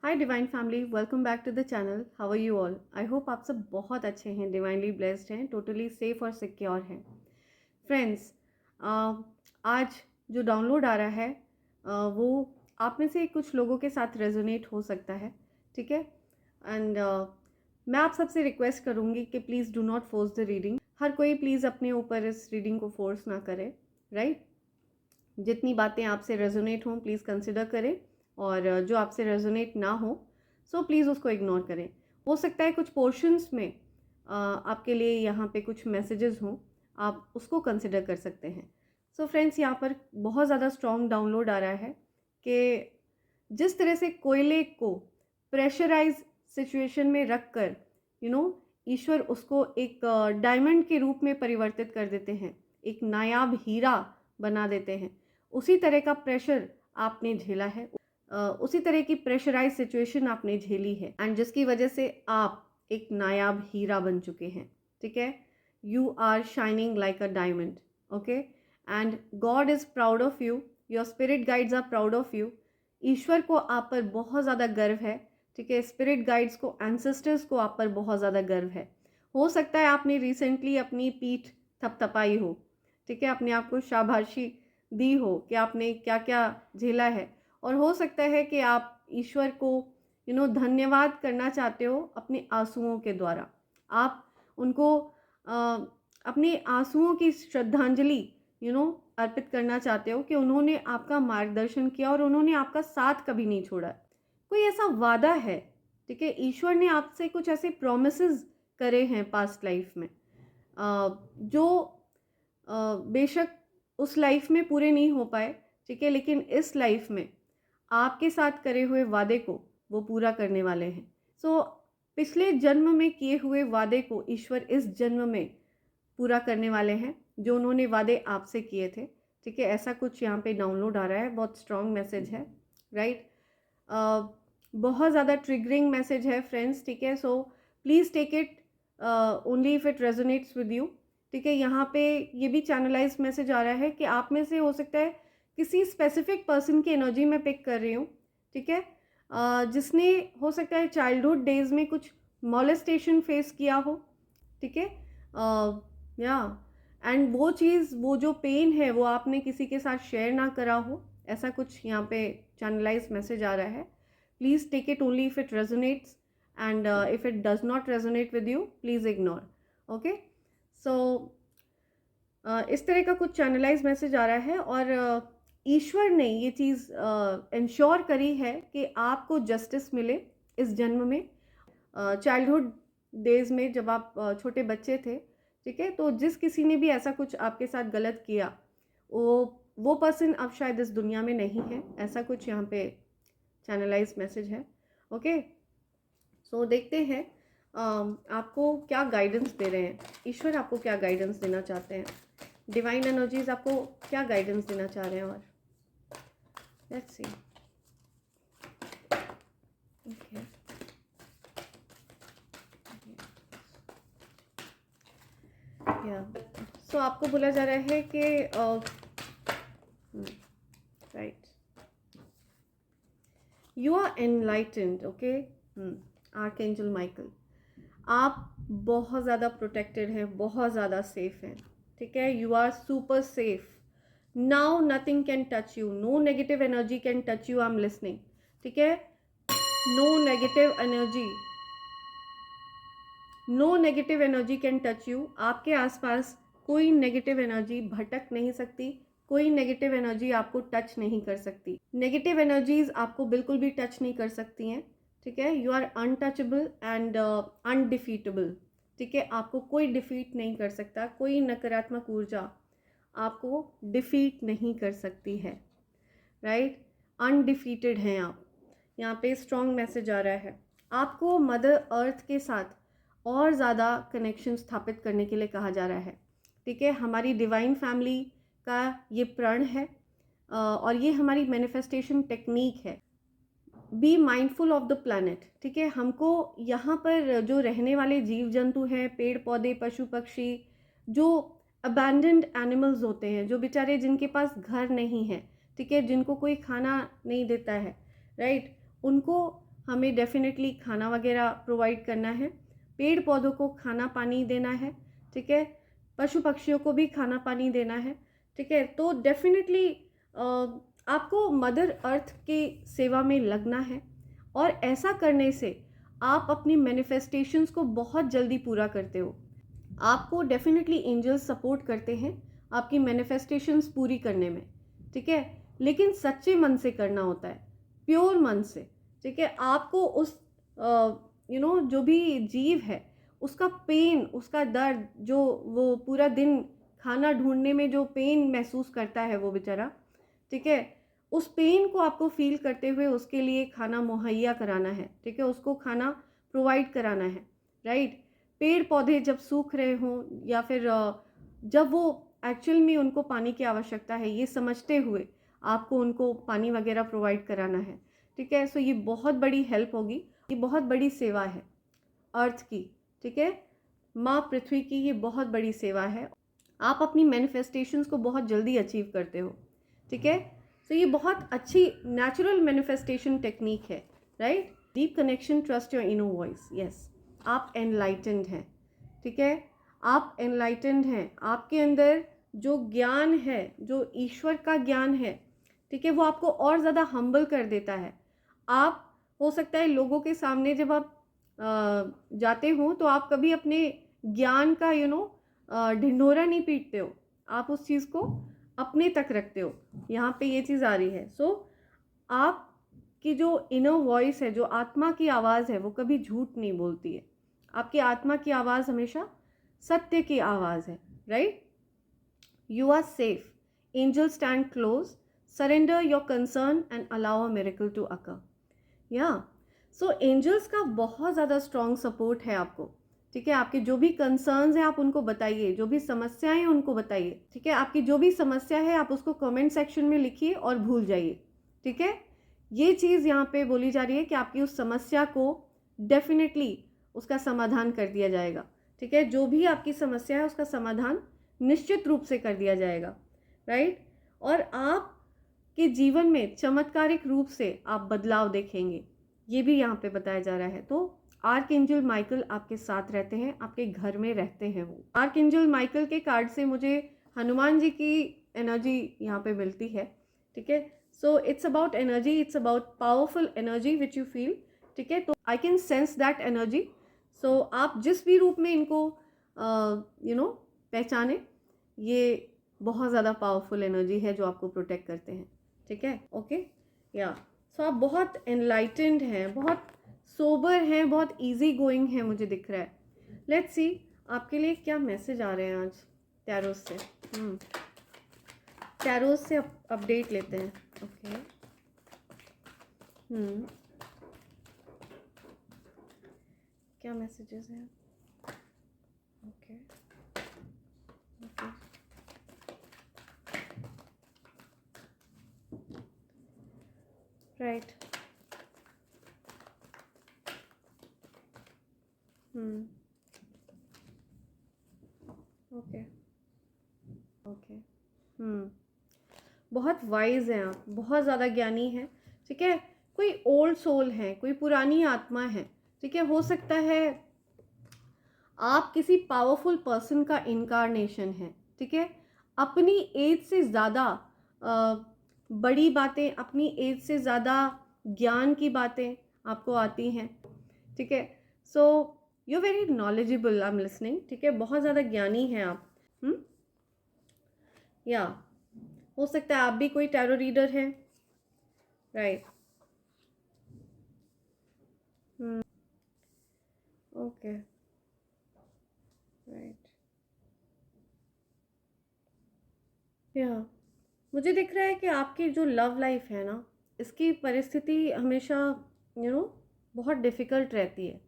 Hi divine family, welcome back to the channel. How are you all? I hope आप सब बहुत अच्छे हैं, डिवाइनली ब्लेस्ड हैं, टोटली सेफ और सिक्योर हैं। फ्रेंड्स, आज जो डाउनलोड आ रहा है वो आप में से कुछ लोगों के साथ रेजोनेट हो सकता है, ठीक है। एंड मैं आप सबसे रिक्वेस्ट करूँगी कि please do not force the reading. हर कोई प्लीज़ अपने ऊपर इस रीडिंग को फोर्स ना करे, राइट। जितनी बातें आपसे रेजोनेट हों प्लीज़ कंसिडर करें, और जो आपसे रेजोनेट ना हो सो प्लीज़ उसको इग्नोर करें। हो सकता है कुछ पोर्शंस में आपके लिए यहाँ पे कुछ मैसेजेस हों, आप उसको कंसिडर कर सकते हैं। सो फ्रेंड्स, यहाँ पर बहुत ज़्यादा स्ट्रॉन्ग डाउनलोड आ रहा है कि जिस तरह से कोयले को प्रेशराइज सिचुएशन में रख कर ईश्वर उसको एक डायमंड के रूप में परिवर्तित कर देते हैं, एक नायाब हीरा बना देते हैं। उसी तरह का प्रेशर आपने झेला है, उसी तरह की प्रेशराइज सिचुएशन आपने झेली है, एंड जिसकी वजह से आप एक नायाब हीरा बन चुके हैं, ठीक है। You are shining like a diamond, okay, and God is proud of you, your spirit guides are proud of you. ईश्वर को आप पर बहुत ज़्यादा गर्व है, ठीक है। स्पिरिट गाइड्स को, एंसेस्टर्स को आप पर बहुत ज़्यादा गर्व है। हो सकता है आपने रिसेंटली अपनी पीठ थपथपाई हो, ठीक है, अपने आप को शाबाशी दी हो कि आपने क्या क्या झेला है, और हो सकता है कि आप ईश्वर को धन्यवाद करना चाहते हो अपने आंसुओं के द्वारा। आप उनको अपने आंसुओं की श्रद्धांजलि अर्पित करना चाहते हो कि उन्होंने आपका मार्गदर्शन किया और उन्होंने आपका साथ कभी नहीं छोड़ा। कोई ऐसा वादा है, ठीक है, ईश्वर ने आपसे कुछ ऐसे प्रोमिसेस करे हैं पास्ट लाइफ में, जो बेशक उस लाइफ में पूरे नहीं हो पाए, ठीक है, लेकिन इस लाइफ में आपके साथ करे हुए वादे को वो पूरा करने वाले हैं। सो पिछले जन्म में किए हुए वादे को ईश्वर इस जन्म में पूरा करने वाले हैं, जो उन्होंने वादे आपसे किए थे, ठीक है। ऐसा कुछ यहाँ पे डाउनलोड आ रहा है, बहुत स्ट्रॉन्ग मैसेज है, राइट। बहुत ज़्यादा ट्रिगरिंग मैसेज है फ्रेंड्स, ठीक है। So please take it only if it resonates with you, ठीक है। यहाँ पे ये भी चैनलाइज मैसेज आ रहा है कि आप में से हो सकता है किसी स्पेसिफिक पर्सन की एनर्जी में पिक कर रही हूँ, ठीक है, जिसने हो सकता है चाइल्डहुड डेज में कुछ मॉलेस्टेशन फेस किया हो, ठीक है, या एंड वो चीज़, वो जो पेन है वो आपने किसी के साथ शेयर ना करा हो, ऐसा कुछ यहाँ पे चैनलाइज मैसेज आ रहा है। Please take it only if it resonates, and if it does not resonate with you please ignore, okay. So इस तरह का कुछ चैनलाइज मैसेज आ रहा है, और ईश्वर ने ये चीज़ इंश्योर करी है कि आपको जस्टिस मिले इस जन्म में। चाइल्डहुड डेज में जब आप छोटे बच्चे थे, ठीक है, तो जिस किसी ने भी ऐसा कुछ आपके साथ गलत किया, वो पर्सन अब शायद इस दुनिया में नहीं है, ऐसा कुछ यहाँ पे चैनलाइज मैसेज है, ओके। सो देखते हैं आपको क्या गाइडेंस दे रहे हैं, ईश्वर आपको क्या गाइडेंस देना चाहते हैं, डिवाइन एनर्जीज आपको क्या गाइडेंस देना चाह रहे हैं। और लेट्स सी, ओके, या सो आपको बोला जा रहा है कि right, you are enlightened, okay. Archangel Michael, आप बहुत ज़्यादा प्रोटेक्टेड हैं, बहुत ज़्यादा सेफ हैं, ठीक है। You are super safe now, nothing can touch you, no negative energy can touch you, I am listening, ठीक है। No negative energy, no negative energy can touch you. आपके आसपास कोई नेगेटिव एनर्जी भटक नहीं सकती, कोई नेगेटिव एनर्जी आपको टच नहीं कर सकती, नेगेटिव एनर्जीज आपको बिल्कुल भी टच नहीं कर सकती हैं, ठीक है। You are untouchable and undefeatable, ठीक है। आपको कोई डिफीट नहीं कर सकता, कोई नकारात्मक ऊर्जा आपको डिफीट नहीं कर सकती है, राइट। अनडिफीटेड हैं आप। यहाँ पे स्ट्रॉन्ग मैसेज आ रहा है, आपको मदर अर्थ के साथ और ज़्यादा कनेक्शन स्थापित करने के लिए कहा जा रहा है, ठीक है। हमारी डिवाइन फैमिली का ये प्रण है, और ये हमारी मैनिफेस्टेशन टेक्निक है। Be mindful of the planet, ठीक है। हमको यहाँ पर जो रहने वाले जीव जंतु हैं, पेड़ पौधे, पशु पक्षी, जो अबैंडन्ड एनिमल्स होते हैं, जो बेचारे जिनके पास घर नहीं है, ठीक है, जिनको कोई खाना नहीं देता है, राइट, उनको हमें डेफिनेटली खाना वगैरह प्रोवाइड करना है, पेड़ पौधों को खाना पानी देना है, ठीक है, पशु पक्षियों को भी खाना पानी देना है, ठीक है। तो डेफिनेटली आपको मदर अर्थ की सेवा में लगना है और ऐसा करने से आप अपनी मैनिफेस्टेशंस को बहुत जल्दी पूरा करते हो। आपको डेफिनेटली एंजल्स सपोर्ट करते हैं आपकी मैनिफेस्टेशंस पूरी करने में, ठीक है, लेकिन सच्चे मन से करना होता है, प्योर मन से, ठीक है। आपको उस जो भी जीव है उसका पेन, उसका दर्द, जो वो पूरा दिन खाना ढूंढने में जो पेन महसूस करता है वो बेचारा, ठीक है, उस पेन को आपको फील करते हुए उसके लिए खाना मुहैया कराना है, ठीक है, उसको खाना प्रोवाइड कराना है, राइट। पेड़ पौधे जब सूख रहे हों या फिर जब वो एक्चुअल में उनको पानी की आवश्यकता है, ये समझते हुए आपको उनको पानी वगैरह प्रोवाइड कराना है, ठीक है। सो ये बहुत बड़ी हेल्प होगी, ये बहुत बड़ी सेवा है अर्थ की, ठीक है, माँ पृथ्वी की ये बहुत बड़ी सेवा है। आप अपनी मैनिफेस्टेशंस को बहुत जल्दी अचीव करते हो, ठीक है। तो ये बहुत अच्छी नेचुरल मैनिफेस्टेशन टेक्निक है, right. Deep connection, trust your inner voice, yes. आप एनलाइटेंड हैं, ठीक है, आप एनलाइटेंड हैं। आपके अंदर जो ज्ञान है, जो ईश्वर का ज्ञान है, ठीक है, वो आपको और ज़्यादा हम्बल कर देता है। आप हो सकता है लोगों के सामने जब आप जाते हो तो आप कभी अपने ज्ञान का ढिंढोरा नहीं पीटते हो, आप उस चीज़ को अपने तक रखते हो। यहाँ पे ये चीज़ आ रही है। सो आपकी जो इनर वॉइस है, जो आत्मा की आवाज़ है, वो कभी झूठ नहीं बोलती है। आपकी आत्मा की आवाज़ हमेशा सत्य की आवाज़ है, right. You are safe, angel stand close, surrender your concern and allow a miracle to occur. या सो एंजल्स का बहुत ज़्यादा स्ट्रॉन्ग सपोर्ट है आपको, ठीक है। आपके जो भी कंसर्न्स हैं आप उनको बताइए, जो भी समस्याएं हैं उनको बताइए, ठीक है। आपकी जो भी समस्या है आप उसको कमेंट सेक्शन में लिखिए और भूल जाइए, ठीक है। ये चीज़ यहाँ पे बोली जा रही है कि आपकी उस समस्या को डेफिनेटली उसका समाधान कर दिया जाएगा, ठीक है। जो भी आपकी समस्या है उसका समाधान निश्चित रूप से कर दिया जाएगा, राइट। और आपके जीवन में चमत्कारिक रूप से आप बदलाव देखेंगे, ये भी यहाँ पे बताया जा रहा है। तो आर्कएंजल माइकल आपके साथ रहते हैं, आपके घर में रहते हैं वो। आर्कएंजल माइकल के कार्ड से मुझे हनुमान जी की एनर्जी यहाँ पे मिलती है, ठीक है। So it's about energy, it's about powerful energy which you feel, ठीक है। तो I can sense that energy. So आप जिस भी रूप में इनको पहचाने, ये बहुत ज़्यादा पावरफुल एनर्जी है जो आपको प्रोटेक्ट करते हैं, ठीक है, ओके। या सो आप बहुत एनलाइटेंड हैं, बहुत सोबर हैं, बहुत इजी गोइंग हैं, मुझे दिख रहा है। लेट्स सी आपके लिए क्या मैसेज आ रहे हैं आज टैरोस से। टैरोस से अपडेट लेते हैं, ओके। क्या मैसेजेस हैं, okay okay. Right, okay okay. बहुत वाइज हैं आप, बहुत ज़्यादा ज्ञानी हैं, ठीक है। कोई ओल्ड सोल है, कोई पुरानी आत्मा है, ठीक है। हो सकता है आप किसी पावरफुल पर्सन का इनकारनेशन है, ठीक है। अपनी एज से ज़्यादा बड़ी बातें, अपनी एज से ज़्यादा ज्ञान की बातें आपको आती हैं, ठीक है। So you very knowledgeable, I am listening, ठीक है। बहुत ज़्यादा ज्ञानी हैं आप। या हो सकता है आप भी कोई टैरो रीडर हैं, राइट। Okay, right. या मुझे दिख रहा है कि आपकी जो लव लाइफ है ना, इसकी परिस्थिति हमेशा बहुत डिफ़िकल्ट रहती है।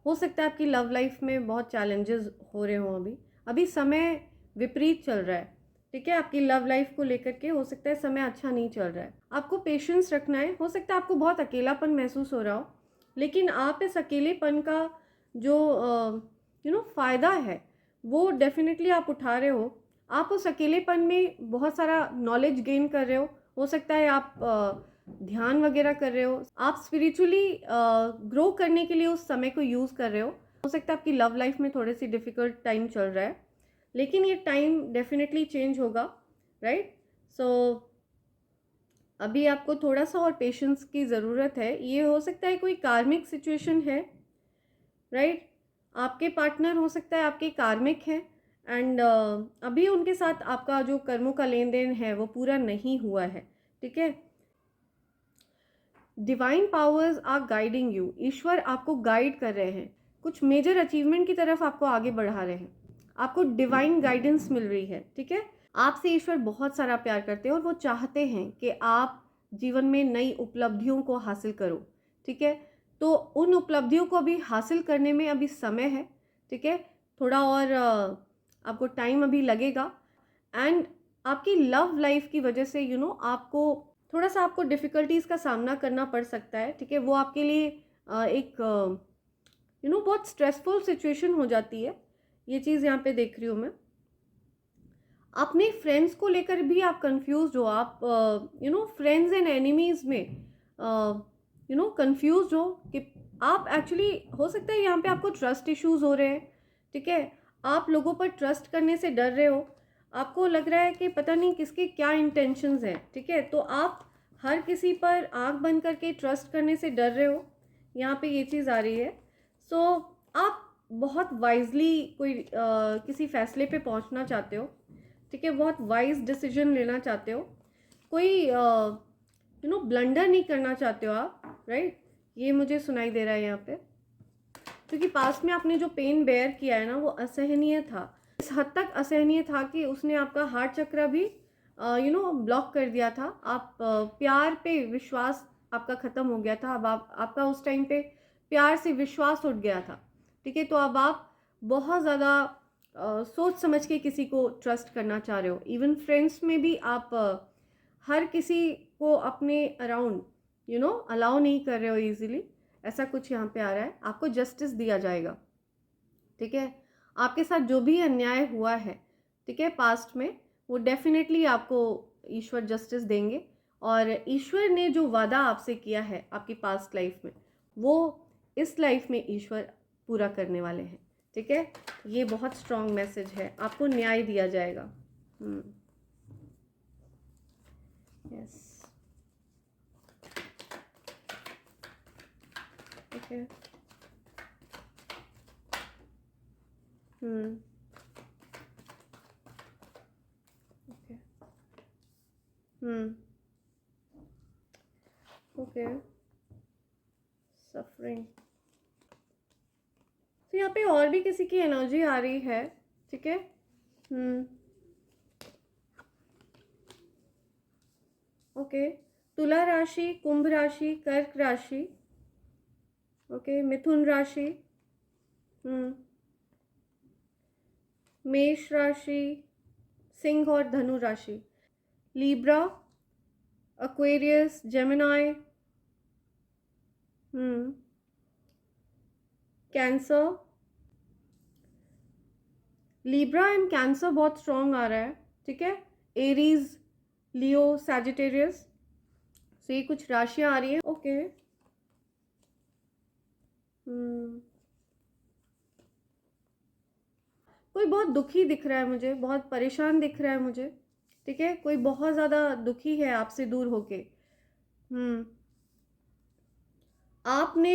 हो सकता है आपकी लव लाइफ में बहुत चैलेंजेस हो रहे हों, अभी समय विपरीत चल रहा है, ठीक है। आपकी लव लाइफ को लेकर के हो सकता है समय अच्छा नहीं चल रहा है। आपको पेशेंस रखना है। हो सकता है आपको बहुत अकेलापन महसूस हो रहा हो, लेकिन आप इस अकेलेपन का जो फ़ायदा है वो डेफिनेटली आप उठा रहे हो। आप उस अकेलेपन में बहुत सारा नॉलेज गेन कर रहे हो सकता है आप ध्यान वगैरह कर रहे हो, आप स्पिरिचुअली ग्रो करने के लिए उस समय को यूज़ कर रहे हो सकता है आपकी लव लाइफ में थोड़ी सी डिफ़िकल्ट टाइम चल रहा है, लेकिन ये टाइम डेफिनेटली चेंज होगा, राइट। सो अभी आपको थोड़ा सा और पेशेंस की ज़रूरत है। ये हो सकता है कोई कार्मिक सिचुएशन है, राइट। आपके पार्टनर हो सकता है आपके कार्मिक हैं, एंड अभी उनके साथ आपका जो कर्मों का लेन देन है वो पूरा नहीं हुआ है, ठीक है। Divine powers are guiding you, ईश्वर आपको गाइड कर रहे हैं, कुछ मेजर अचीवमेंट की तरफ आपको आगे बढ़ा रहे हैं, आपको डिवाइन गाइडेंस मिल रही है, ठीक है। आपसे ईश्वर बहुत सारा प्यार करते हैं और वो चाहते हैं कि आप जीवन में नई उपलब्धियों को हासिल करो, ठीक है। तो उन उपलब्धियों को अभी हासिल करने में अभी समय है, ठीक है। थोड़ा और आपको टाइम अभी लगेगा, एंड आपकी लव लाइफ की वजह से आपको थोड़ा सा आपको डिफ़िकल्टीज़ का सामना करना पड़ सकता है, ठीक है। वो आपके लिए एक बहुत स्ट्रेसफुल सिचुएशन हो जाती है, ये चीज़ यहाँ पे देख रही हूँ मैं। अपने फ्रेंड्स को लेकर भी आप कंफ्यूज हो, आप फ्रेंड्स एंड एनिमीज़ में कंफ्यूज हो कि आप एक्चुअली, हो सकता है यहाँ पे आपको ट्रस्ट इश्यूज हो रहे हैं, ठीक है। आप लोगों पर ट्रस्ट करने से डर रहे हो, आपको लग रहा है कि पता नहीं किसके क्या इंटेंशंस हैं, ठीक है। तो आप हर किसी पर आंख बंद करके ट्रस्ट करने से डर रहे हो, यहाँ पे ये चीज़ आ रही है। सो आप बहुत वाइजली कोई किसी फैसले पे पहुँचना चाहते हो, ठीक है। बहुत वाइज डिसीजन लेना चाहते हो, कोई ब्लंडर नहीं करना चाहते हो आप, राइट। ये मुझे सुनाई दे रहा है यहाँ पे, क्योंकि पास्ट में आपने जो पेन बेयर किया है ना वो असहनीय था, इस हद तक असहनीय था कि उसने आपका हार्ट चक्र भी ब्लॉक कर दिया था। आप प्यार पे विश्वास आपका ख़त्म हो गया था, अब आपका उस टाइम पे प्यार से विश्वास उठ गया था, ठीक है। तो अब आप बहुत ज़्यादा सोच समझ के किसी को ट्रस्ट करना चाह रहे हो, इवन फ्रेंड्स में भी आप हर किसी को अपने अराउंड अलाउ नहीं कर रहे हो इजीली, ऐसा कुछ यहाँ पे आ रहा है। आपको जस्टिस दिया जाएगा, ठीक है। आपके साथ जो भी अन्याय हुआ है, ठीक है, पास्ट में, वो डेफिनेटली आपको ईश्वर जस्टिस देंगे, और ईश्वर ने जो वादा आपसे किया है आपकी पास्ट लाइफ में, वो इस लाइफ में ईश्वर पूरा करने वाले हैं, ठीक है। ये बहुत स्ट्रॉन्ग मैसेज है, आपको न्याय दिया जाएगा। यस, ठीक है। Okay, suffering. तो यहाँ पे और भी किसी की एनर्जी आ रही है, ठीक है। ओके, तुला राशि, कुंभ राशि, कर्क राशि, ओके, मिथुन राशि, मेष राशि, सिंह और धनु राशि, Libra, Aquarius, Gemini, cancer. Libra and cancer बहुत स्ट्रॉन्ग आ रहा है, ठीक है। एरीज, लियो, सैजिटेरियस, तो ये कुछ राशियां आ रही है, ओके। कोई बहुत दुखी दिख रहा है मुझे, बहुत परेशान दिख रहा है मुझे, ठीक है। कोई बहुत ज़्यादा दुखी है आपसे दूर होके। आपने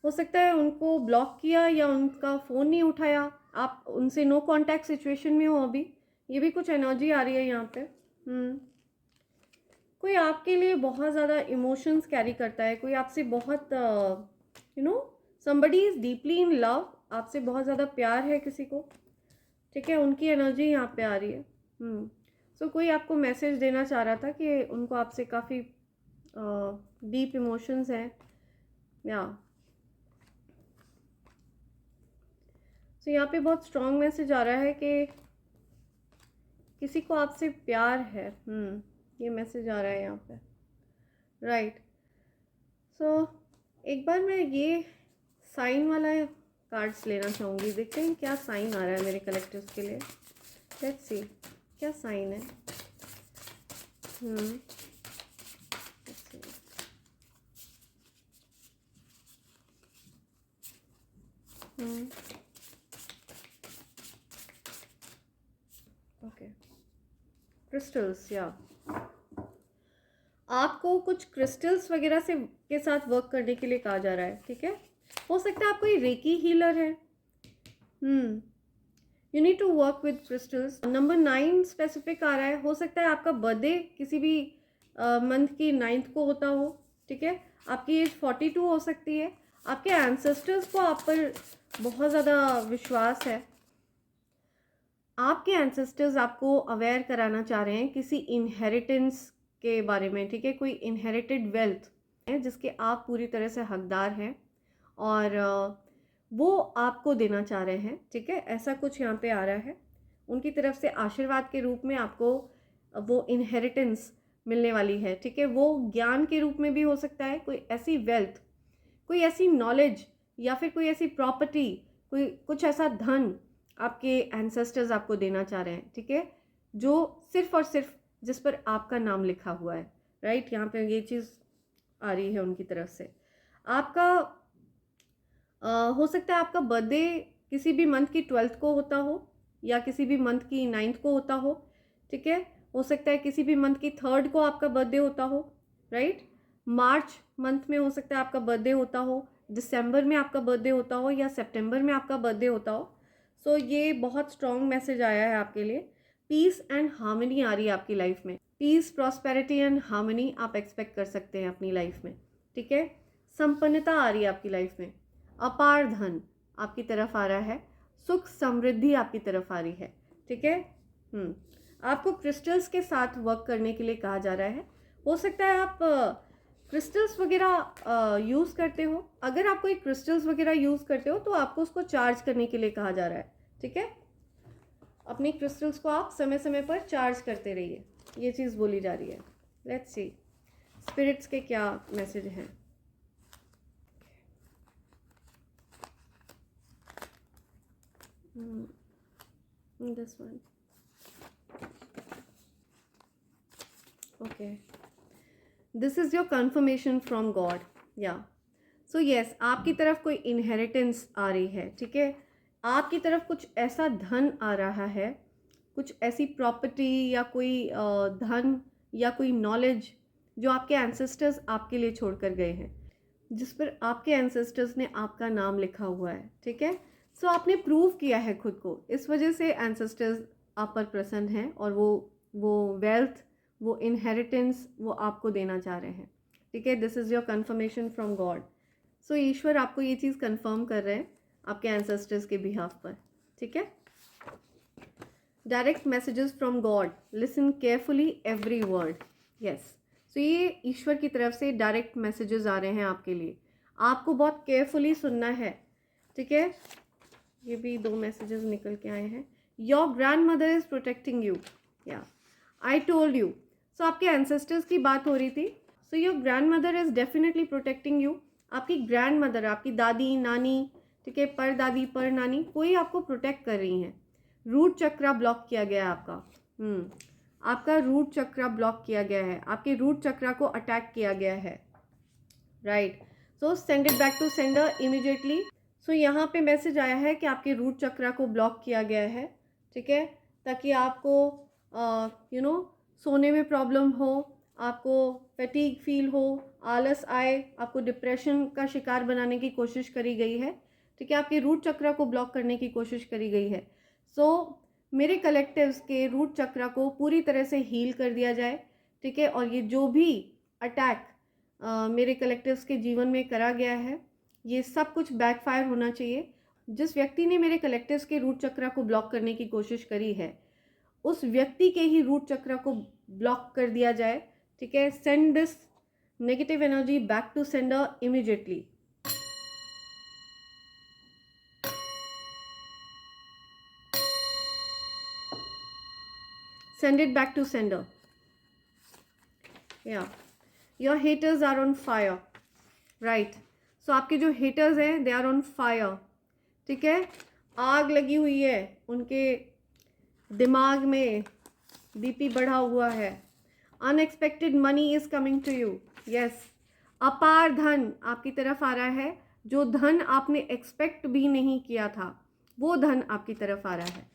हो सकता है उनको ब्लॉक किया या उनका फ़ोन नहीं उठाया, आप उनसे नो कांटेक्ट सिचुएशन में हो अभी, ये भी कुछ एनर्जी आ रही है यहाँ पे। कोई आपके लिए बहुत ज़्यादा इमोशंस कैरी करता है, कोई आपसे बहुत somebody is deeply in love, आपसे बहुत ज़्यादा प्यार है किसी को, ठीक है। उनकी एनर्जी यहाँ पे आ रही है। सो कोई आपको मैसेज देना चाह रहा था कि उनको आपसे काफ़ी डीप इमोशंस हैं, या सो यहाँ पे बहुत स्ट्रॉन्ग मैसेज आ रहा है कि किसी को आपसे प्यार है, ये मैसेज आ रहा है यहाँ पे, राइट। सो एक बार मैं ये साइन वाला कार्ड्स लेना चाहूँगी, देखते हैं क्या साइन आ रहा है मेरे कलेक्टिव्स के लिए। लेट्स सी क्या साइन है। ओके, क्रिस्टल्स, या आपको कुछ क्रिस्टल्स वगैरह से के साथ वर्क करने के लिए कहा जा रहा है, ठीक है। हो सकता है आप कोई रेकी हीलर है। You need to work with crystals. Number 9 specific आ रहा है। हो सकता है आपका बर्थडे किसी भी मंथ की 9th को होता हो, ठीक है। आपकी एज 42 हो सकती है। आपके एंसेस्टर्स को आप पर बहुत ज़्यादा विश्वास है। आपके एंसेस्टर्स आपको अवेयर कराना चाह रहे हैं किसी इनहेरिटेंस के बारे में, ठीक है। कोई इनहेरिटेड वेल्थ है जिसके आप पूरी तरह से हकदार हैं और वो आपको देना चाह रहे हैं, ठीक है। ऐसा कुछ यहाँ पे आ रहा है। उनकी तरफ से आशीर्वाद के रूप में आपको वो इनहेरिटेंस मिलने वाली है, ठीक है। वो ज्ञान के रूप में भी हो सकता है, कोई ऐसी वेल्थ, कोई ऐसी नॉलेज या फिर कोई ऐसी प्रॉपर्टी, कोई कुछ ऐसा धन आपके एंसेस्टर्स आपको देना चाह रहे हैं, ठीक है। जो सिर्फ और सिर्फ जिस पर आपका नाम लिखा हुआ है, राइट। यहाँ पे ये चीज़ आ रही है उनकी तरफ से। आपका हो सकता है आपका बर्थडे किसी भी मंथ की 12th को होता हो या किसी भी मंथ की 9th को होता हो, ठीक है। हो सकता है किसी भी मंथ की 3rd को आपका बर्थडे होता हो, राइट। मार्च मंथ में हो सकता है आपका बर्थडे होता हो, दिसंबर में आपका बर्थडे होता हो या सितंबर में आपका बर्थडे होता हो। सो ये बहुत स्ट्रॉन्ग मैसेज आया है आपके लिए। पीस एंड हार्मनी आ रही है आपकी लाइफ में। पीस, प्रॉस्पेरिटी एंड हार्मनी आप एक्सपेक्ट कर सकते हैं अपनी लाइफ में, ठीक है। संपन्नता आ रही है आपकी लाइफ में। अपार धन आपकी तरफ आ रहा है। सुख समृद्धि आपकी तरफ आ रही है, ठीक है। आपको क्रिस्टल्स के साथ वर्क करने के लिए कहा जा रहा है। हो सकता है आप क्रिस्टल्स वगैरह यूज़ करते हो। अगर आप कोई क्रिस्टल्स वगैरह यूज़ करते हो तो आपको उसको चार्ज करने के लिए कहा जा रहा है, ठीक है। अपनी क्रिस्टल्स को आप समय समय पर चार्ज करते रहिए, ये चीज़ बोली जा रही है। लेट्स सी स्पिरिट्स के क्या मैसेज हैं। This one. Okay. This is your confirmation from God. Yeah. So yes, आपकी तरफ कोई इनहेरिटेंस आ रही है, ठीक है। आपकी तरफ कुछ ऐसा धन आ रहा है, कुछ ऐसी प्रॉपर्टी या कोई धन या कोई नॉलेज जो आपके एंसेस्टर्स आपके लिए छोड़ कर गए हैं, जिस पर आपके एंसेस्टर्स ने आपका नाम लिखा हुआ है, ठीक है। सो आपने प्रूव किया है खुद को, इस वजह से एंसेस्टर्स आप पर प्रसन्न हैं और वो वेल्थ, वो इनहेरिटेंस वो आपको देना चाह रहे हैं, ठीक है। This is your confirmation from God. So ईश्वर आपको ये चीज़ कन्फर्म कर रहे हैं आपके एंसेस्टर्स के बिहाफ पर, ठीक है। Direct messages from God, listen carefully every word. Yes, so ये ईश्वर की तरफ से डायरेक्ट मैसेजेस आ रहे हैं आपके लिए। आपको बहुत केयरफुली सुनना है, ठीक है। ये भी 2 मैसेजेस निकल के आए हैं। Your grand mother is protecting you, या आई टोल्ड यू। सो आपके एंसेस्टर्स की बात हो रही थी। So your grand mother is definitely protecting you. आपकी ग्रैंड मदर, आपकी दादी, नानी, ठीक है, पर दादी, पर नानी, कोई आपको प्रोटेक्ट कर रही हैं। रूट चक्रा ब्लॉक किया गया है आपका। आपका रूट चक्रा ब्लॉक किया गया है, आपके रूट चक्रा को अटैक किया गया है, right. So send it back to sender immediately. So यहाँ पे मैसेज आया है कि आपके रूट चक्रा को ब्लॉक किया गया है, ठीक है, ताकि आपको सोने में प्रॉब्लम हो, आपको फैटीग फील हो, आलस आए, आपको डिप्रेशन का शिकार बनाने की कोशिश करी गई है, ठीक है। आपके रूट चक्रा को ब्लॉक करने की कोशिश करी गई है। सो मेरे कलेक्टिव्स के रूट चक्रा को पूरी तरह से हील कर दिया जाए, ठीक है। और ये जो भी अटैक मेरे कलेक्टिव्स के जीवन में करा गया है, ये सब कुछ बैकफायर होना चाहिए। जिस व्यक्ति ने मेरे कलेक्टिव्स के रूट चक्रा को ब्लॉक करने की कोशिश करी है, उस व्यक्ति के ही रूट चक्रा को ब्लॉक कर दिया जाए, ठीक है। Send this negative energy back to sender immediately. Send it back to sender. Yeah. Your haters are on fire. Right. So आपके जो haters हैं, they are on fire. ठीक है, आग लगी हुई है उनके दिमाग में, बीपी बढ़ा हुआ है। Unexpected money is coming to you. Yes. अपार धन आपकी तरफ आ रहा है। जो धन आपने एक्सपेक्ट भी नहीं किया था, वो धन आपकी तरफ आ रहा है।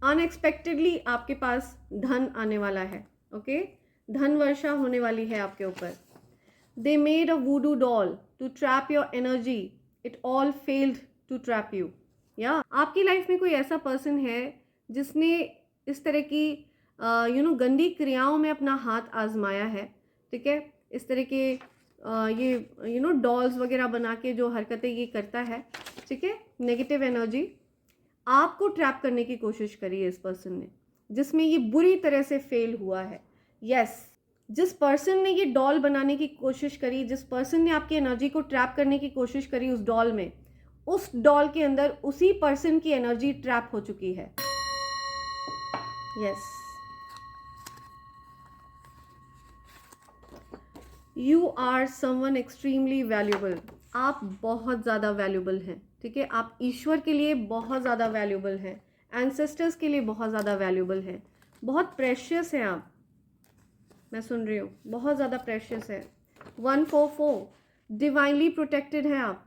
अनएक्सपेक्टेडली आपके पास धन आने वाला है। ओके, धन वर्षा होने वाली है आपके ऊपर। They made a voodoo doll to trap your energy, it all failed to trap you. या आपकी लाइफ में कोई ऐसा पर्सन है जिसने इस तरह की गंदी क्रियाओं में अपना हाथ आजमाया है। ठीक है, इस तरह के ये डॉल्स वगैरह बना के जो हरकतें ये करता है, ठीक है, नेगेटिव एनर्जी आपको ट्रैप करने की कोशिश करी है इस पर्सन ने, जिसमें ये बुरी तरह से फेल हुआ है। यस, जिस पर्सन ने ये डॉल बनाने की कोशिश करी, जिस पर्सन ने आपकी एनर्जी को ट्रैप करने की कोशिश करी उस डॉल में, उस डॉल के अंदर उसी पर्सन की एनर्जी ट्रैप हो चुकी है। Yes, you are someone extremely valuable. आप बहुत ज़्यादा वैल्यूबल हैं। ठीक है, आप ईश्वर के लिए बहुत ज़्यादा वैल्यूबल हैं, एंसेस्टर्स के लिए बहुत ज़्यादा वैल्यूबल हैं, बहुत प्रेशियस हैं आप। मैं सुन रही हूँ, बहुत ज़्यादा प्रेशियस है। 144 डिवाइनली प्रोटेक्टेड हैं आप।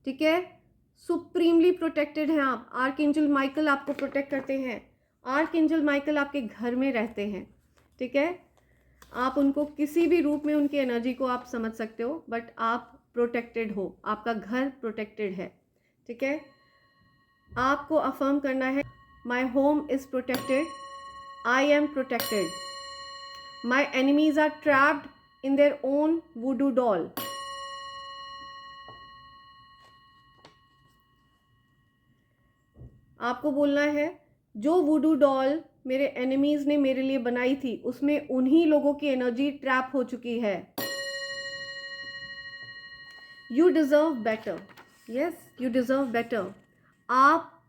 ठीक है, सुप्रीमली प्रोटेक्टेड हैं आप। आर्कएंजल माइकल आपको प्रोटेक्ट करते हैं। आर्कएंजल माइकल आपके घर में रहते हैं। ठीक है, आप उनको किसी भी रूप में, उनकी एनर्जी को आप समझ सकते हो, बट आप प्रोटेक्टेड हो, आपका घर प्रोटेक्टेड है। ठीक है, आपको अफर्म करना है, my home is protected, I am protected, my enemies are trapped in their own voodoo doll. आपको बोलना है, जो वुडू डॉल मेरे एनिमीज ने मेरे लिए बनाई थी, उसमें उन्हीं लोगों की एनर्जी ट्रैप हो चुकी है। You deserve better. Yes, you deserve better. आप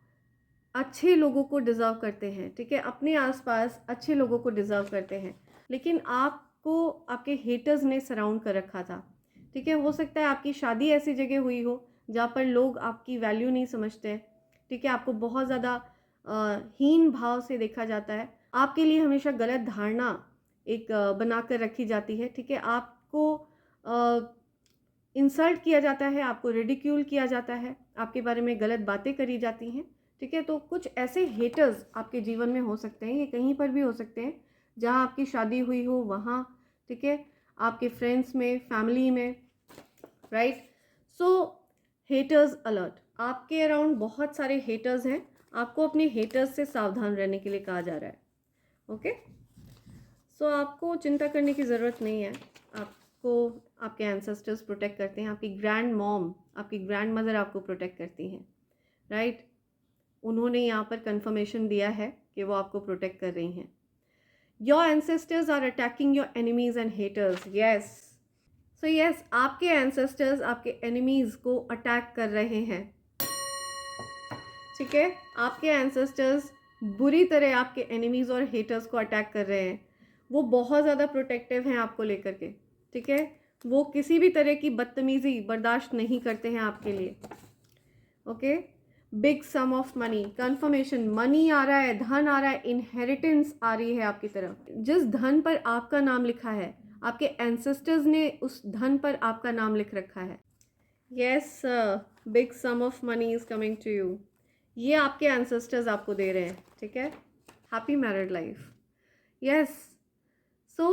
अच्छे लोगों को डिजर्व करते हैं। ठीक है, अपने आसपास अच्छे लोगों को डिजर्व करते हैं, लेकिन आपको आपके हेटर्स ने सराउंड कर रखा था। ठीक है, हो सकता है आपकी शादी ऐसी जगह हुई हो जहाँ पर लोग आपकी वैल्यू नहीं समझते। ठीक है, आपको बहुत ज़्यादा हीन भाव से देखा जाता है। आपके लिए हमेशा गलत धारणा एक बनाकर रखी जाती है। ठीक है, आपको इंसल्ट किया जाता है, आपको रिडिक्यूल किया जाता है, आपके बारे में गलत बातें करी जाती हैं। ठीक है, तो कुछ ऐसे हेटर्स आपके जीवन में हो सकते हैं, ये कहीं पर भी हो सकते हैं जहाँ आपकी शादी हुई हो वहाँ। ठीक है, आपके फ्रेंड्स में, फैमिली में, राइट। सो हेटर्स अलर्ट, आपके अराउंड बहुत सारे हेटर्स हैं। आपको अपने हेटर्स से सावधान रहने के लिए कहा जा रहा है। ओके, सो आपको चिंता करने की ज़रूरत नहीं है। आपको आपके एंसेस्टर्स प्रोटेक्ट करते हैं। आपकी ग्रैंड मॉम, आपकी ग्रैंड मदर आपको प्रोटेक्ट करती हैं, राइट। उन्होंने यहाँ पर कंफर्मेशन दिया है कि वो आपको प्रोटेक्ट कर रही हैं। Your ancestors are attacking your enemies and haters. Yes, so yes, आपके एंसेस्टर्स आपके एनिमीज को अटैक कर रहे हैं। ठीक है, आपके एंसेस्टर्स बुरी तरह आपके एनिमीज और हेटर्स को अटैक कर रहे हैं। वो बहुत ज़्यादा प्रोटेक्टिव हैं आपको लेकर के। ठीक है, वो किसी भी तरह की बदतमीजी बर्दाश्त नहीं करते हैं आपके लिए। Okay, big sum of money, confirmation, money आ रहा है, धन आ रहा है, इनहेरिटेंस आ रही है आपकी तरफ। जिस धन पर आपका नाम लिखा है, आपके एंसेस्टर्स ने उस धन पर आपका नाम लिख रखा है। Yes, big sum of money is coming to you. ये आपके एंसेस्टर्स आपको दे रहे हैं। ठीक है, happy married life. Yes, so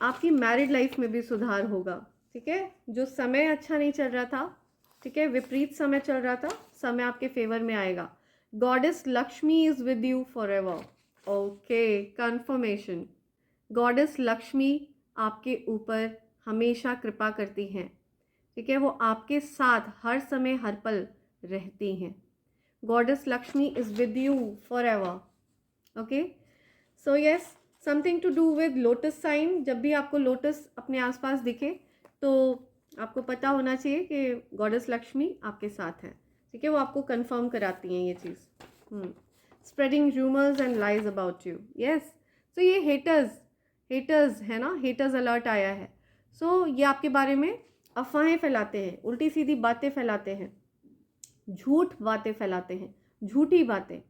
आपकी मैरिड लाइफ में भी सुधार होगा। ठीक है, जो समय अच्छा नहीं चल रहा था, ठीक है, विपरीत समय चल रहा था, समय आपके फेवर में आएगा। Goddess Lakshmi is with you forever. Okay, confirmation, goddess Lakshmi आपके ऊपर हमेशा कृपा करती हैं। ठीक है, वो आपके साथ हर समय हर पल रहती हैं। Goddess Lakshmi is with you forever. Okay, so yes, something to do with lotus sign. जब भी आपको लोटस अपने आसपास दिखे तो आपको पता होना चाहिए कि गॉडेस लक्ष्मी आपके साथ हैं। ठीक है, वो आपको कंफर्म कराती हैं ये चीज़। Spreading rumours and lies about you. Yes, so ये हेटर्स है ना, हेटर्स अलर्ट आया है। सो ये आपके बारे में अफवाहें फैलाते हैं, उल्टी सीधी बातें फैलाते हैं, झूठ बातें फैलाते हैं, झूठी बातें।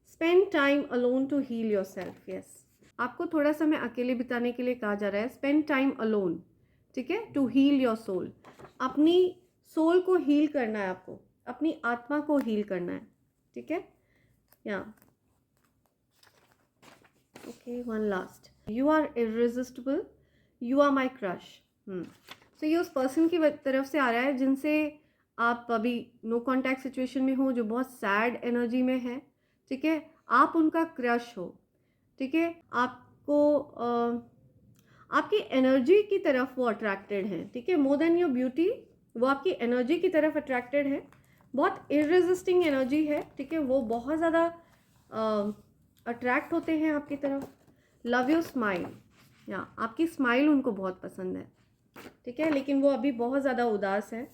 Spend time alone to heal yourself. Yes, आपको थोड़ा समय अकेले बिताने के लिए कहा जा रहा है। Spend time alone. ठीक है, टू हील योर सोल। अपनी सोल को हील करना है आपको, अपनी आत्मा को हील करना है, ठीक है। या okay, one last, you are irresistible, you are my crush. So ये उस पर्सन की तरफ से आ रहा है जिनसे आप अभी नो कॉन्टैक्ट सिचुएशन में हो, जो बहुत सैड एनर्जी में है, ठीक है। आप उनका क्रश हो, ठीक है। आपको आपकी एनर्जी की तरफ वो अट्रैक्टेड है, ठीक है। मोर देन योर ब्यूटी, वो आपकी एनर्जी की तरफ अट्रैक्टेड है। बहुत इररेजिस्टिंग एनर्जी है, ठीक है। वो बहुत ज़्यादा अट्रैक्ट होते हैं आपकी तरफ। लव योर स्माइल, या आपकी स्माइल उनको बहुत पसंद है, ठीक है। लेकिन वो अभी बहुत ज़्यादा उदास है।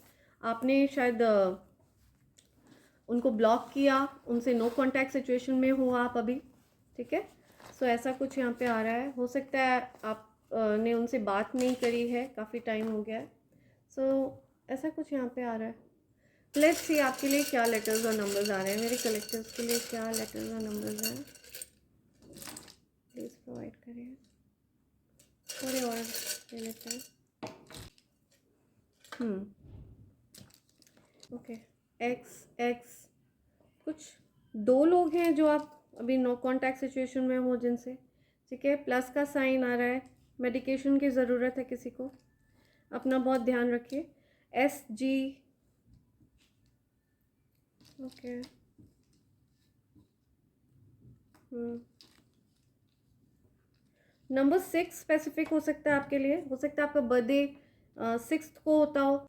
आपने शायद उनको ब्लॉक किया, उनसे नो कांटेक्ट सिचुएशन में हो आप अभी, ठीक है। सो ऐसा कुछ यहाँ पे आ रहा है। हो सकता है आप ने उनसे बात नहीं करी है, काफ़ी टाइम हो गया है। सो ऐसा कुछ यहाँ पे आ रहा है। लेट्स सी आपके लिए क्या लेटर्स और नंबर्स आ रहे हैं, मेरे कलेक्टर्स के लिए क्या लेटर्स और नंबर्स हैं, प्लीज़ प्रोवाइड करिए। थोड़े और ले लेते हैं। ओके, एक्स एक्स, कुछ दो लोग हैं जो आप अभी नो कांटेक्ट सिचुएशन में हो जिनसे, ठीक है। प्लस का साइन आ रहा है, मेडिकेशन की ज़रूरत है किसी को, अपना बहुत ध्यान रखिए। S G, okay. Number 6 specific हो सकता है आपके लिए, हो सकता है आपका बर्थडे 6 को होता हो,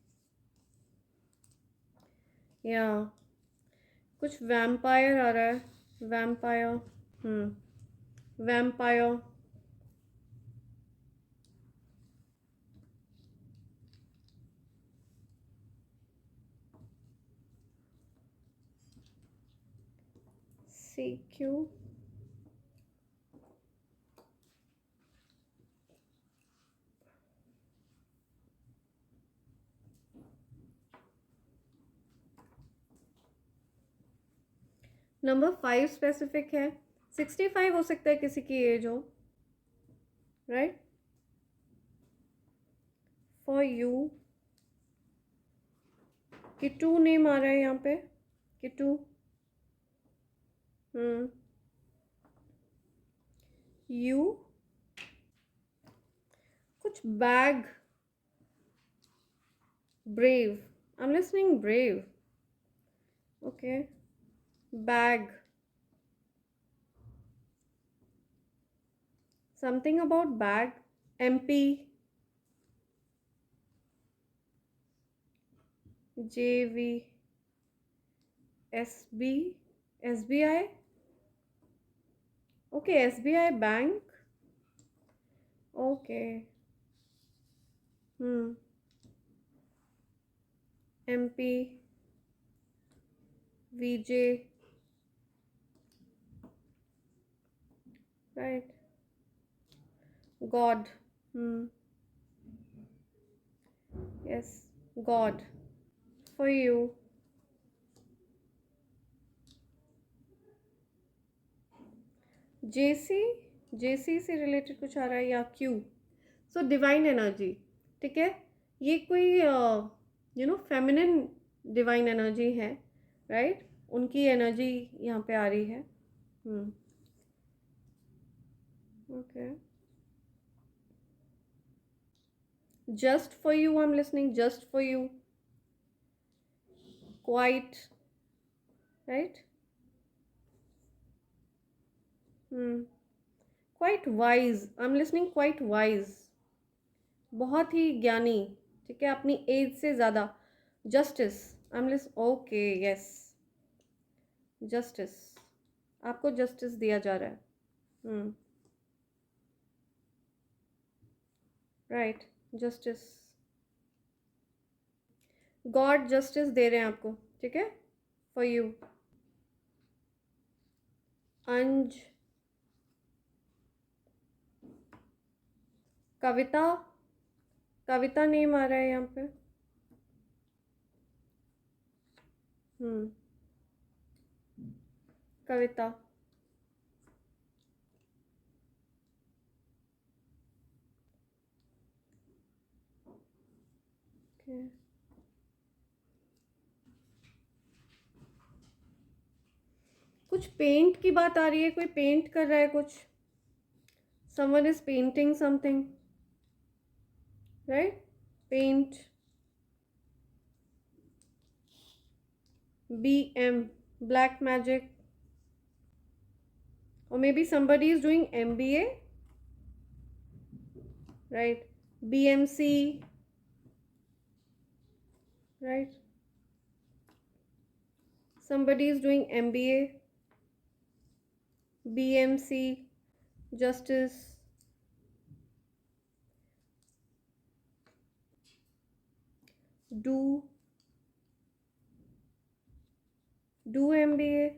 या कुछ वैम्पायर आ रहा है, vampire, vampire, CQ, number 5 specific है। 65 हो सकता है किसी की एज हो, right. For you, Kittu name आ रहा है यहाँ पे, किट्टू। यू, कुछ bag, brave, I am listening brave, okay. Bag, something about bag, MP, JV, SB, SBI, okay, SBI bank, okay. MP, VJ, right. God, yes, God. For you, JC, JC से related कुछ आ रहा है, या Q। So divine energy, ठीक है। ये कोई फेमिनिन डिवाइन एनर्जी है, राइट। उनकी एनर्जी यहाँ पे आ रही है। Okay, just for you, I am listening just for you, quite, right. Quite wise, I am listening quite wise, बहुत ही ज्ञानी, ठीक है, अपनी एज से ज़्यादा। Justice, I am lis, okay, yes, justice, आपको जस्टिस दिया जा रहा है, राइट, जस्टिस, गॉड जस्टिस दे रहे हैं आपको, ठीक है, for you. Anju, Kavita, Kavita name आ रहा है यहाँ पे, कविता, Okay. कुछ पेंट की बात आ रही है, कोई पेंट कर रहा है कुछ. Someone is painting something, right? Paint. BM, black magic. Or maybe somebody is doing MBA, right? BMC, right? Somebody is doing MBA, BMC, justice. Do MBA.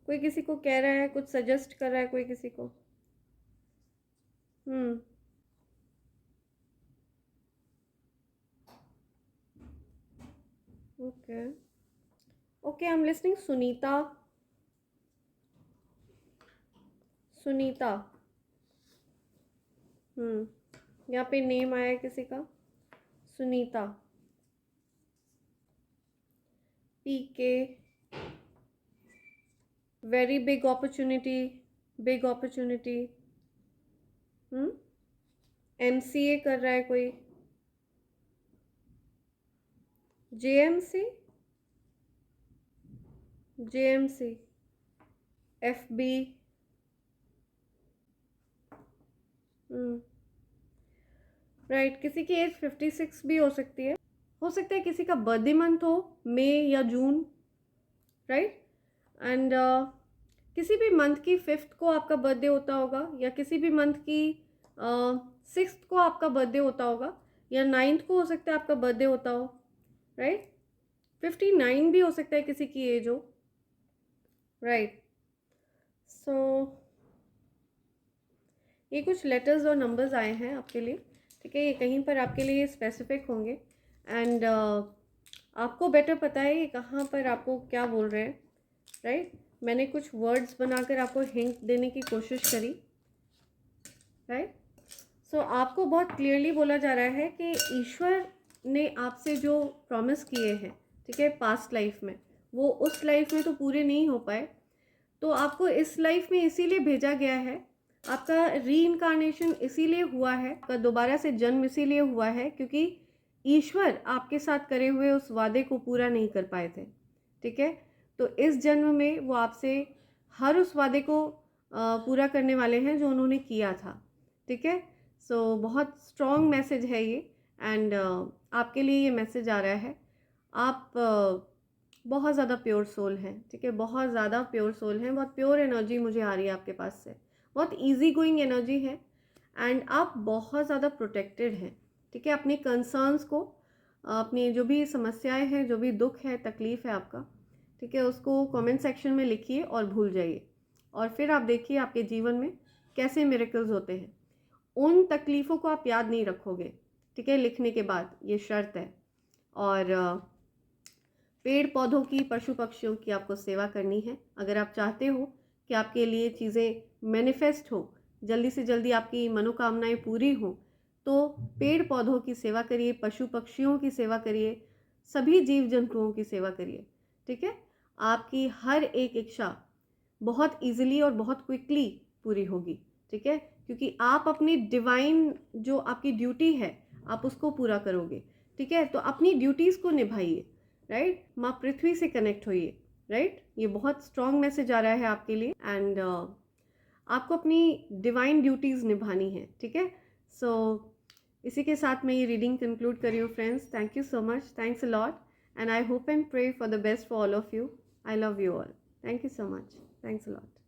कोई किसी को कह रहा है, कुछ सजेस्ट कर रहा है कोई किसी को. Okay. Okay, I'm listening. Sunita. यहाँ पे नेम आया है किसी का. Sunita. PK. Very big opportunity. Big opportunity. MCA कर रहा है कोई. JMC. FB. राइट. किसी की एज 56 भी हो सकती है. हो सकता है किसी का बर्थडे मंथ हो, मई या जून, राइट. एंड किसी भी मंथ की 5th को आपका बर्थडे होता होगा, या किसी भी मंथ की 6th को आपका बर्थडे होता होगा, या 9th को हो सकता है आपका बर्थडे होता हो, राइट. 59 भी हो सकता है किसी की एज हो, राइट. सो ये कुछ लेटर्स और नंबर्स आए हैं आपके लिए, ठीक है. ये कहीं पर आपके लिए स्पेसिफिक होंगे, एंड आपको बेटर पता है ये कहाँ पर आपको क्या बोल रहे हैं, राइट. मैंने कुछ वर्ड्स बनाकर आपको हिंट देने की कोशिश करी, राइट. सो आपको बहुत क्लियरली बोला जा रहा है कि ईश्वर ने आपसे जो प्रॉमिस किए हैं, ठीक है, पास्ट लाइफ में, वो उस लाइफ में तो पूरे नहीं हो पाए, तो आपको इस लाइफ में इसीलिए भेजा गया है. आपका रीइंकार्नेशन इसीलिए हुआ है, आपका दोबारा से जन्म इसीलिए हुआ है क्योंकि ईश्वर आपके साथ करे हुए उस वादे को पूरा नहीं कर पाए थे, ठीक है. तो इस जन्म में वो आपसे हर उस वादे को पूरा करने वाले हैं जो उन्होंने किया था, ठीक है. सो बहुत स्ट्रॉन्ग मैसेज है ये, एंड आपके लिए ये मैसेज आ रहा है. आप बहुत ज़्यादा प्योर सोल हैं, ठीक है. बहुत ज़्यादा प्योर सोल हैं, बहुत प्योर एनर्जी मुझे आ रही है आपके पास से, बहुत इजी गोइंग एनर्जी है, एंड आप बहुत ज़्यादा प्रोटेक्टेड हैं, ठीक है. अपने कंसर्न्स को, अपनी जो भी समस्याएं हैं, जो भी दुख है, तकलीफ़ है आपका, ठीक है, उसको कमेंट सेक्शन में लिखिए और भूल जाइए, और फिर आप देखिए आपके जीवन में कैसे मिरेकल्स होते हैं. उन तकलीफ़ों को आप याद नहीं रखोगे, ठीक है, लिखने के बाद, ये शर्त है. और पेड़ पौधों की, पशु पक्षियों की आपको सेवा करनी है. अगर आप चाहते हो कि आपके लिए चीज़ें मैनिफेस्ट हो, जल्दी से जल्दी आपकी मनोकामनाएं पूरी हो, तो पेड़ पौधों की सेवा करिए, पशु पक्षियों की सेवा करिए, सभी जीव जंतुओं की सेवा करिए, ठीक है. आपकी हर एक इच्छा बहुत ईजिली और बहुत क्विकली पूरी होगी, ठीक है, क्योंकि आप अपनी डिवाइन जो आपकी ड्यूटी है आप उसको पूरा करोगे, ठीक है. तो अपनी ड्यूटीज़ को निभाइए, राइट. माँ पृथ्वी से कनेक्ट होइए, राइट. ये बहुत स्ट्रॉन्ग मैसेज आ रहा है आपके लिए, एंड आपको अपनी डिवाइन ड्यूटीज़ निभानी है, ठीक है. सो इसी के साथ मैं ये रीडिंग कंक्लूड कर रही हूँ friends. Thank you so much, thanks a lot, and I hope and pray for the best for all of you. I love you all. Thank you so much, thanks a lot.